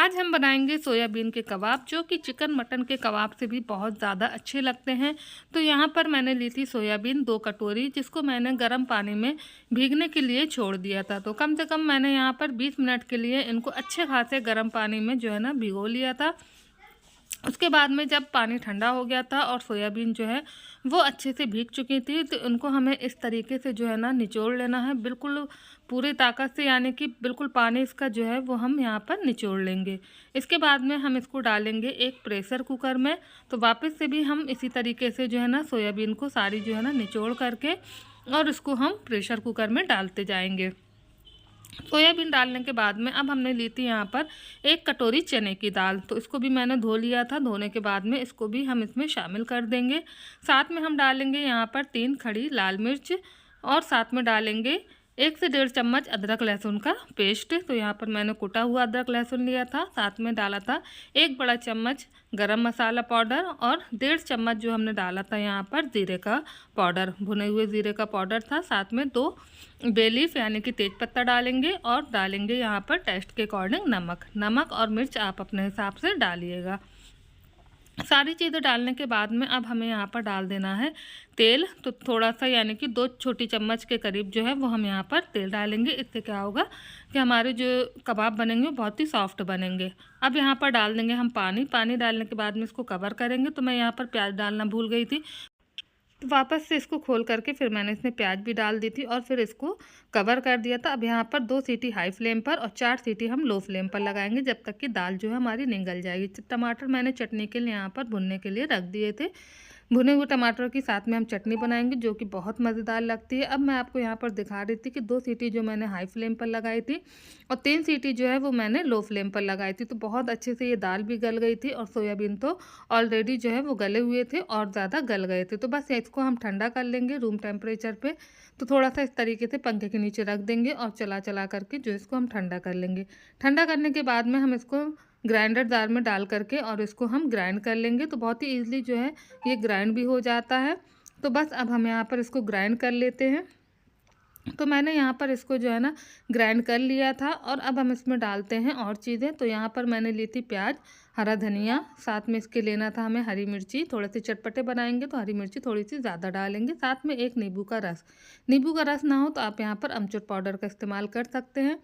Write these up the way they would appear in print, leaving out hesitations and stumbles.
आज हम बनाएंगे सोयाबीन के कबाब, जो कि चिकन मटन के कबाब से भी बहुत ज़्यादा अच्छे लगते हैं। तो यहाँ पर मैंने ली थी सोयाबीन 2 कटोरी, जिसको मैंने गर्म पानी में भीगने के लिए छोड़ दिया था। तो कम से कम मैंने यहाँ पर 20 मिनट के लिए इनको अच्छे खासे गर्म पानी में जो है ना भिगो लिया था। उसके बाद में जब पानी ठंडा हो गया था और सोयाबीन जो है वो अच्छे से भीग चुकी थी, तो इनको हमें इस तरीके से जो है ना निचोड़ लेना है, बिल्कुल पूरी ताकत से, यानी कि बिल्कुल पानी इसका जो है वो हम यहाँ पर निचोड़ लेंगे। इसके बाद में हम इसको डालेंगे एक प्रेशर कुकर में। तो वापस से भी हम इसी तरीके से जो है ना सोयाबीन को सारी जो है ना निचोड़ करके और इसको हम प्रेशर कुकर में डालते जाएंगे। सोयाबीन डालने के बाद में अब हमने ली थी यहाँ पर 1 कटोरी चने की दाल। तो इसको भी मैंने धो लिया था। धोने के बाद में इसको भी हम इसमें शामिल कर देंगे। साथ में हम डालेंगे यहाँ पर 3 खड़ी लाल मिर्च और साथ में डालेंगे 1 से 1.5 चम्मच अदरक लहसुन का पेस्ट। तो यहाँ पर मैंने कुटा हुआ अदरक लहसुन लिया था। साथ में डाला था 1 बड़ा चम्मच गरम मसाला पाउडर और 1.5 चम्मच जो हमने डाला था यहाँ पर ज़ीरे का पाउडर, भुने हुए ज़ीरे का पाउडर था। साथ में 2 बे लीफ यानी कि तेज पत्ता डालेंगे और डालेंगे यहाँ पर टेस्ट के अकॉर्डिंग नमक और मिर्च आप अपने हिसाब से डालिएगा। सारी चीज़ें डालने के बाद में अब हमें यहाँ पर डाल देना है तेल। तो थोड़ा सा यानी कि 2 छोटी चम्मच के करीब जो है वो हम यहाँ पर तेल डालेंगे। इससे क्या होगा कि हमारे जो कबाब बनेंगे वो बहुत ही सॉफ्ट बनेंगे। अब यहाँ पर डाल देंगे हम पानी डालने के बाद में इसको कवर करेंगे। तो मैं यहाँ पर प्याज डालना भूल गई थी, तो वापस से इसको खोल करके फिर मैंने इसमें प्याज भी डाल दी थी और फिर इसको कवर कर दिया था। अब यहाँ पर 2 सीटी हाई फ्लेम पर और 4 सीटी हम लो फ्लेम पर लगाएंगे, जब तक कि दाल जो है हमारी नहीं गल जाएगी। टमाटर मैंने चटनी के लिए यहाँ पर भुनने के लिए रख दिए थे। भुने हुए टमाटर की साथ में हम चटनी बनाएंगे, जो कि बहुत मज़ेदार लगती है। अब मैं आपको यहाँ पर दिखा रही थी कि 2 सीटी जो मैंने हाई फ्लेम पर लगाई थी और 3 सीटी जो है वो मैंने लो फ्लेम पर लगाई थी। तो बहुत अच्छे से ये दाल भी गल गई थी और सोयाबीन तो ऑलरेडी जो है वो गले हुए थे और ज़्यादा गल गए थे। तो बस इसको हम ठंडा कर लेंगे रूम टेम्परेचर पे। तो थोड़ा सा इस तरीके से पंखे के नीचे रख देंगे और चला चला करके जो इसको हम ठंडा कर लेंगे। ठंडा करने के बाद में हम इसको ग्राइंडर जार में डाल करके और इसको हम ग्राइंड कर लेंगे। तो बहुत ही ईजिली जो है ये ग्राइंड भी हो जाता है। तो बस अब हम यहाँ पर इसको ग्राइंड कर लेते हैं। तो मैंने यहाँ पर इसको जो है ना ग्राइंड कर लिया था और अब हम इसमें डालते हैं और चीज़ें। तो यहाँ पर मैंने ली थी प्याज, हरा धनिया, साथ में इसके लेना था हमें हरी मिर्ची। थोड़े से चटपटे बनाएंगे तो हरी मिर्ची थोड़ी सी ज़्यादा डालेंगे। साथ में 1 नींबू का रस। नींबू का रस ना हो तो आप यहाँ पर अमचूर पाउडर का इस्तेमाल कर सकते हैं।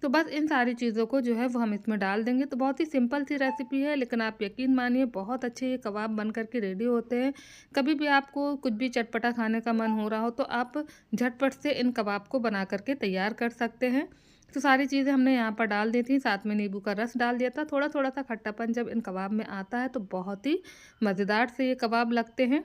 तो बस इन सारी चीज़ों को जो है वो हम इसमें डाल देंगे। तो बहुत ही सिंपल सी रेसिपी है, लेकिन आप यकीन मानिए बहुत अच्छे ये कबाब बन कर के रेडी होते हैं। कभी भी आपको कुछ भी चटपटा खाने का मन हो रहा हो तो आप झटपट से इन कबाब को बना करके तैयार कर सकते हैं। तो सारी चीज़ें हमने यहाँ पर डाल दी थी, साथ में नींबू का रस डाल दिया था। थोड़ा थोड़ा सा खट्टापन जब इन कबाब में आता है तो बहुत ही मज़ेदार से ये कबाब लगते हैं।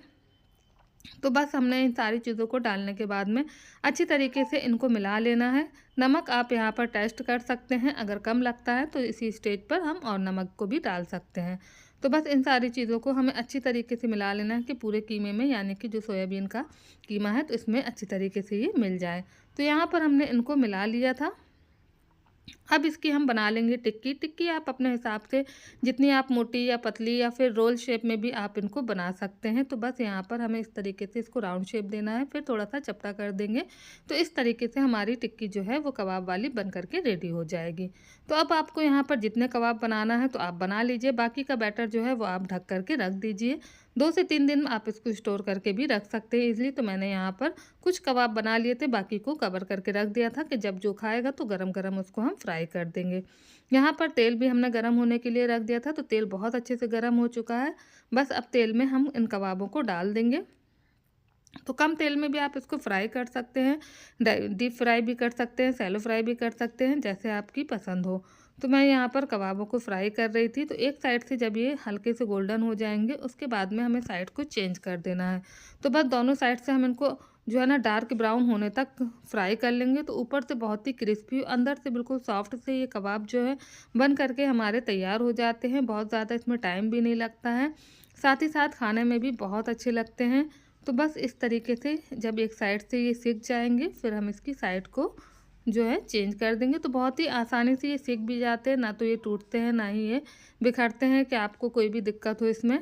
तो बस हमने इन सारी चीज़ों को डालने के बाद में अच्छी तरीके से इनको मिला लेना है। नमक आप यहाँ पर टेस्ट कर सकते हैं, अगर कम लगता है तो इसी स्टेज पर हम और नमक को भी डाल सकते हैं। तो बस इन सारी चीज़ों को हमें अच्छी तरीके से मिला लेना है कि पूरे कीमे में, यानी कि जो सोयाबीन का कीमा है, तो इसमें अच्छी तरीके से ये मिल जाए। तो यहाँ पर हमने इनको मिला लिया था। अब इसकी हम बना लेंगे टिक्की। टिक्की आप अपने हिसाब से जितनी आप मोटी या पतली या फिर रोल शेप में भी आप इनको बना सकते हैं। तो बस यहाँ पर हमें इस तरीके से इसको राउंड शेप देना है, फिर थोड़ा सा चपटा कर देंगे। तो इस तरीके से हमारी टिक्की जो है वो कबाब वाली बन करके रेडी हो जाएगी। तो अब आपको यहाँ पर जितने कबाब बनाना है तो आप बना लीजिए, बाकी का बैटर जो है वो आप ढक करके रख दीजिए। 2 से 3 दिन आप इसको स्टोर करके भी रख सकते हैं इजली। तो मैंने यहाँ पर कुछ कबाब बना लिए थे, बाकी को कवर करके रख दिया था कि जब जो खाएगा तो गरम गरम उसको हम फ्राई कर देंगे। यहाँ पर तेल भी हमने गरम होने के लिए रख दिया था। तो तेल बहुत अच्छे से गरम हो चुका है। बस अब तेल में हम इन कबाबों को डाल देंगे। तो कम तेल में भी आप इसको फ्राई कर सकते हैं, डीप फ्राई भी कर सकते हैं, सैलो फ्राई भी कर सकते हैं, जैसे आपकी पसंद हो। तो मैं यहाँ पर कबाबों को फ्राई कर रही थी। तो एक साइड से जब ये हल्के से गोल्डन हो जाएंगे उसके बाद में हमें साइड को चेंज कर देना है। तो बस दोनों साइड से हम इनको जो है ना डार्क ब्राउन होने तक फ्राई कर लेंगे। तो ऊपर से बहुत ही क्रिस्पी, अंदर से बिल्कुल सॉफ्ट से ये कबाब जो है बन करके हमारे तैयार हो जाते हैं। बहुत ज़्यादा इसमें टाइम भी नहीं लगता है, साथ ही साथ खाने में भी बहुत अच्छे लगते हैं। तो बस इस तरीके से जब एक साइड से ये सिक जाएंगे फिर हम इसकी साइड को जो है चेंज कर देंगे। तो बहुत ही आसानी से ये सिक भी जाते हैं, ना तो ये टूटते हैं ना ही ये बिखरते हैं कि आपको कोई भी दिक्कत हो इसमें।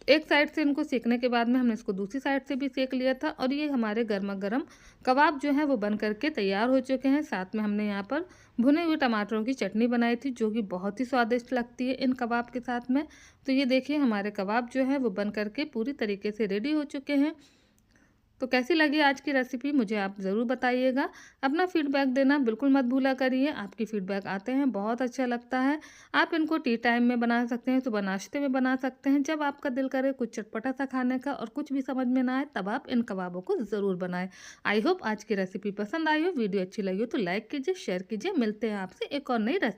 एक साइड से इनको सेकने के बाद में हमने इसको दूसरी साइड से भी सेक लिया था और ये हमारे गर्मा गर्म कबाब जो है वो बन करके तैयार हो चुके हैं। साथ में हमने यहाँ पर भुने हुए टमाटरों की चटनी बनाई थी जो कि बहुत ही स्वादिष्ट लगती है इन कबाब के साथ में। तो ये देखिए हमारे कबाब जो है वो बन करके पूरी तरीके से रेडी हो चुके हैं। तो कैसी लगी आज की रेसिपी मुझे आप ज़रूर बताइएगा। अपना फीडबैक देना बिल्कुल मत भूला करिए, आपकी फीडबैक आते हैं बहुत अच्छा लगता है। आप इनको टी टाइम में बना सकते हैं, सुबह नाश्ते में बना सकते हैं, जब आपका दिल करे कुछ चटपटा सा खाने का और कुछ भी समझ में ना आए तब आप इन कबाबों को ज़रूर बनाएं। आई होप आज की रेसिपी पसंद आई हो, वीडियो अच्छी लगी हो तो लाइक कीजिए, शेयर कीजिए। मिलते हैं आपसे एक और नई रेसिपी।